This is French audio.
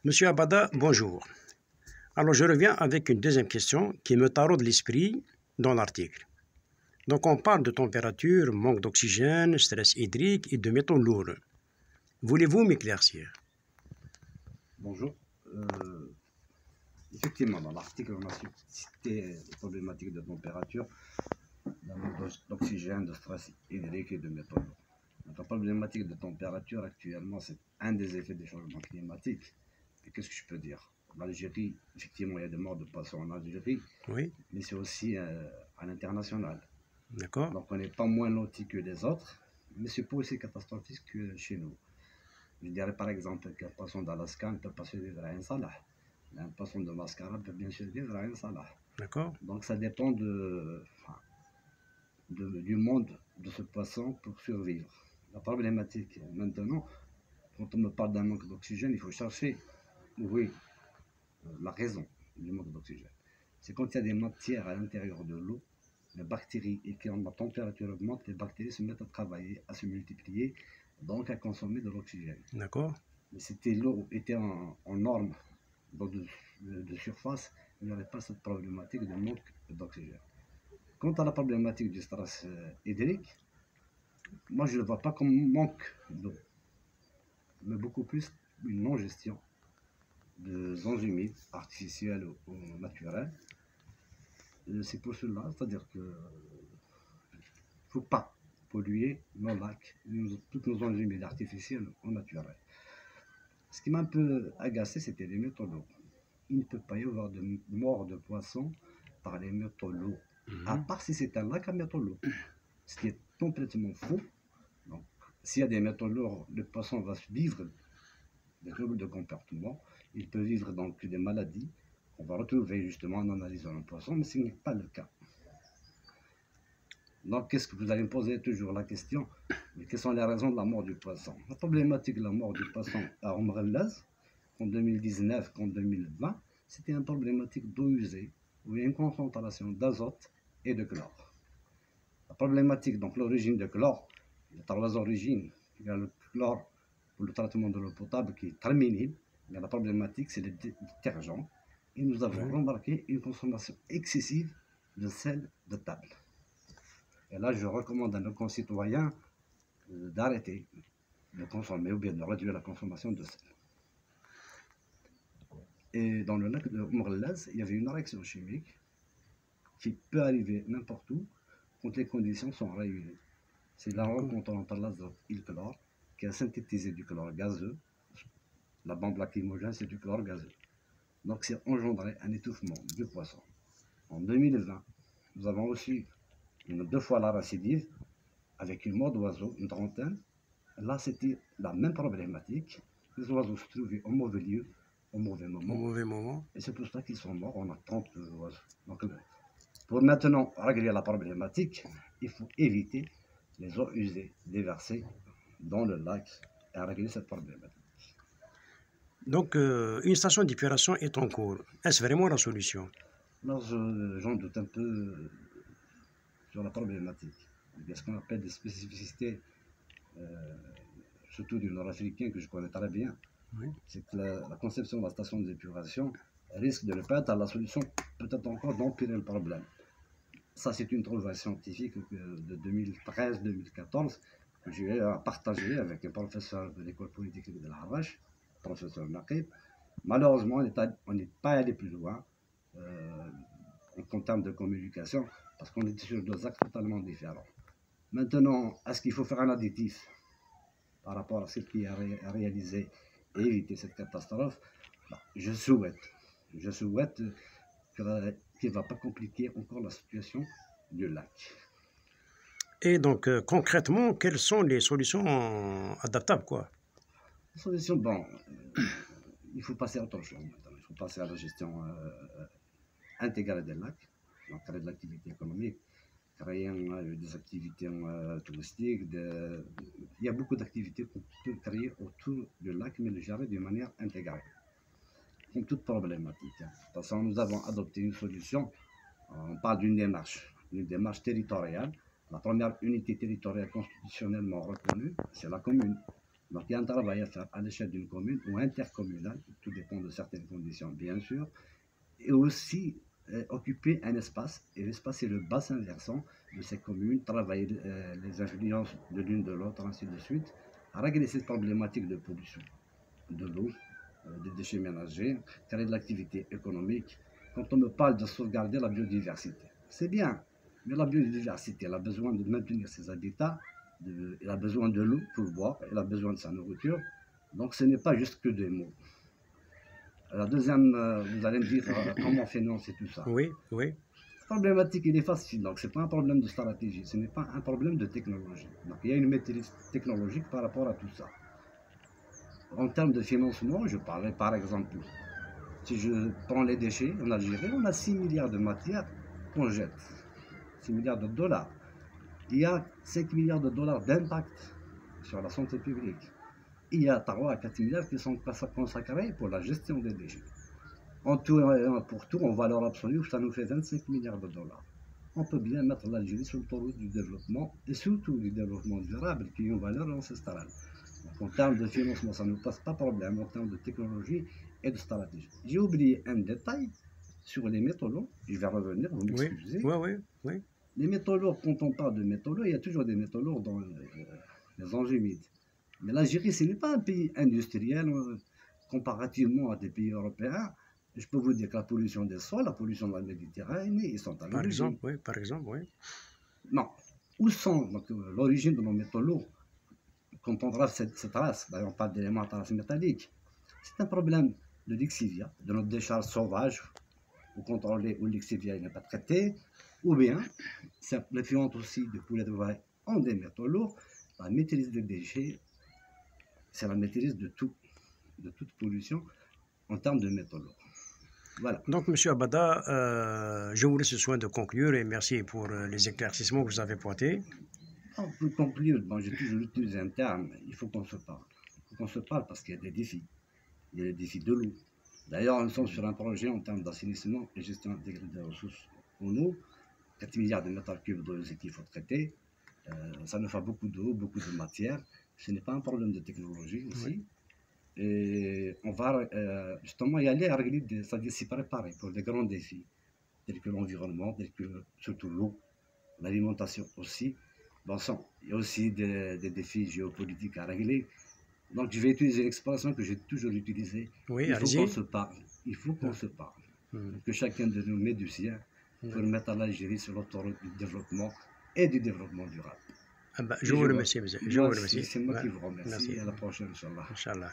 Monsieur Abada, bonjour. Alors je reviens avec une deuxième question qui me taraude l'esprit dans l'article. Donc on parle de température, manque d'oxygène, stress hydrique et de métaux lourds. Voulez-vous m'éclaircir? Bonjour. Effectivement, dans l'article, on a cité les problématiques de température, d'oxygène, de stress hydrique et de métaux lourds. Donc, la problématique de température actuellement, c'est un des effets des changements climatiques. Et qu'est-ce que je peux dire? L'Algérie, effectivement, il y a des morts de poissons en Algérie, Oui, mais c'est aussi à l'international. d'accord. Donc on n'est pas moins loti que les autres, mais c'est pas aussi catastrophique que chez nous. Je dirais par exemple qu'un poisson d'Alaska ne peut pas survivre à un salah. Un poisson de mascara peut bien survivre à un salah. D'accord. Donc ça dépend du monde de ce poisson pour survivre. La problématique maintenant, quand on me parle d'un manque d'oxygène, il faut chercher, oui, la raison du manque d'oxygène. C'est quand il y a des matières à l'intérieur de l'eau, les bactéries, et quand la température augmente, les bactéries se mettent à travailler, à se multiplier, donc à consommer de l'oxygène. D'accord. Mais si l'eau était en norme de surface, il n'y aurait pas cette problématique de manque d'oxygène. Quant à la problématique du stress hydrique, moi je ne le vois pas comme manque d'eau, mais beaucoup plus une non-gestion de zones humides, artificielles ou naturelles. C'est pour cela, c'est-à-dire que ne faut pas polluer nos lacs, toutes nos zones humides artificielles ou naturelles. Ce qui m'a un peu agacé, c'était les métaux lourds. Il ne peut pas y avoir de mort de poissons par les métaux lourds, à part si c'est un lac à métaux lourds, ce qui est complètement faux. Donc, s'il y a des métaux lourds, le poisson va vivre des troubles de comportement, il peut vivre donc des maladies qu'on va retrouver justement en analysant le poisson, mais ce n'est pas le cas. Donc, qu'est-ce que vous allez me poser toujours la question, mais quelles sont les raisons de la mort du poisson? La problématique de la mort du poisson à Omrellaz, en 2019 qu'en 2020, c'était une problématique d'eau usée, où il y a une concentration d'azote et de chlore. La problématique, donc l'origine de chlore, il y a trois origines. Il y a le chlore pour le traitement de l'eau potable qui est très minime, mais la problématique c'est les détergents. Et nous avons remarqué une consommation excessive de sel de table. Et là, je recommande à nos concitoyens d'arrêter de consommer ou bien de réduire la consommation de sel. Et dans le lac de Morlaz, il y avait une réaction chimique qui peut arriver n'importe où quand les conditions sont réunies. C'est la rencontre entre l'azote et le chlore qui a synthétisé du chlore gazeux. La bombe lacrymogène, c'est du chlore gazeux. Donc, c'est engendré un étouffement du poisson. En 2020, nous avons reçu deux fois la récidive avec une mort d'oiseaux, une trentaine. Là, c'était la même problématique. Les oiseaux se trouvaient au mauvais lieu, au mauvais moment. Au mauvais moment. Et c'est pour ça qu'ils sont morts. On a 30 oiseaux. Donc, pour maintenant régler la problématique, il faut éviter les eaux usées déversées dans le lac et régler cette problématique. Donc une station d'épuration est en cours. Est-ce vraiment la solution? Là, j'en doute un peu sur la problématique. Il y a ce qu'on appelle des spécificités, surtout du nord-africain que je connais très bien. Oui. C'est que la conception de la station d'épuration risque de ne pas être la solution, peut-être encore d'empirer le problème. Ça, c'est une trouvaille scientifique de 2013-2014 que j'ai partagée avec un professeur de l'école polytechnique de l'Arrache, professeur Naqib. Malheureusement, on n'est pas allé plus loin en termes de communication parce qu'on était sur deux axes totalement différents. Maintenant, est-ce qu'il faut faire un additif par rapport à ce qui est réalisé et éviter cette catastrophe? Je souhaite qu'il ne va pas compliquer encore la situation du lac. Et donc concrètement, quelles sont les solutions adaptables, quoi? La solution, bon, il faut passer à autre chose maintenant. Il faut passer à la gestion intégrale des lacs, donc créer de l'activité économique, créer des activités touristiques. Il y a beaucoup d'activités qu'on peut créer autour du lac, mais le gérer d'une manière intégrée. Comme toute problématique. De toute façon, nous avons adopté une solution. On parle d'une démarche territoriale. La première unité territoriale constitutionnellement reconnue, c'est la commune. Donc il y a un travail à faire à l'échelle d'une commune ou intercommunale, tout dépend de certaines conditions bien sûr, et aussi occuper un espace, et l'espace c'est le bassin versant de ces communes, travailler les influences de l'une de l'autre, ainsi de suite, à régler cette problématique de pollution de l'eau, des déchets ménagers, créer de l'activité économique. Quand on me parle de sauvegarder la biodiversité, c'est bien, mais la biodiversité, elle a besoin de maintenir ses habitats, elle a besoin de l'eau pour boire, elle a besoin de sa nourriture. Donc ce n'est pas juste que des mots. La deuxième, vous allez me dire comment financer tout ça. Oui, oui. La problématique, il est facile, donc ce n'est pas un problème de stratégie, ce n'est pas un problème de technologie. Donc il y a une maîtrise technologique par rapport à tout ça. En termes de financement, je parlais par exemple, si je prends les déchets en Algérie, on a 6 milliards de matières qu'on jette, 6 milliards de dollars. Il y a 5 milliards de dollars d'impact sur la santé publique. Il y a 3 à 4 milliards qui sont consacrés pour la gestion des déchets. En tout, pour tout, en valeur absolue, ça nous fait 25 milliards de dollars. On peut bien mettre l'Algérie sur le taureau du développement, et surtout du développement durable, qui est une valeur ancestrale. Donc, en termes de financement, ça ne nous pose pas problème, en termes de technologie et de stratégie. J'ai oublié un détail sur les métaux lourds, je vais revenir, vous m'excusez. Oui. Les métaux lourds, quand on parle de métaux lourds, il y a toujours des métaux lourds dans les enjeux humides. Mais l'Algérie, ce n'est pas un pays industriel comparativement à des pays européens. Je peux vous dire que la pollution des sols, la pollution de la Méditerranée, ils sont à l'origine. Par exemple, oui. Non. Où sont l'origine de nos métaux lourds? Quand on drave cette race, d'ailleurs on parle d'éléments à trace métallique, c'est un problème de lixivia, de notre décharge sauvage, ou contrôlée, où le lixivia n'est pas traité, ou bien c'est l'influence aussi de poulets de volaille en des métaux lourds. La maîtrise des déchets, c'est la maîtrise de tout, de toute pollution en termes de métaux lourds. Voilà. Donc, M. Abada, je vous laisse le soin de conclure et merci pour les éclaircissements que vous avez portés. Pour conclure, bon, j'ai toujours utilisé un terme, il faut qu'on se parle. Il faut qu'on se parle parce qu'il y a des défis. Il y a les défis de l'eau. D'ailleurs, nous sommes sur un projet en termes d'assainissement et gestion intégrée des ressources en eau. 4 milliards de mètres cubes d'eau qu'il faut traiter. Ça nous fait beaucoup d'eau, beaucoup de matière. Ce n'est pas un problème de technologie aussi. Oui. Et on va justement y aller à régler, c'est-à-dire s'y préparer pour des grands défis, tels que l'environnement, tels que surtout l'eau, l'alimentation aussi. Bon sang, il y a aussi des défis géopolitiques à régler. Donc je vais utiliser l'expression que j'ai toujours utilisée. Oui, il faut qu'on se parle. Il faut qu'on se parle. Que chacun de nous met du sien pour mettre l'Algérie sur l'autoroute du développement et du développement durable. Je vous remercie, monsieur. Je vous remercie. C'est moi qui vous remercie. Merci. À la prochaine, Inch'Allah.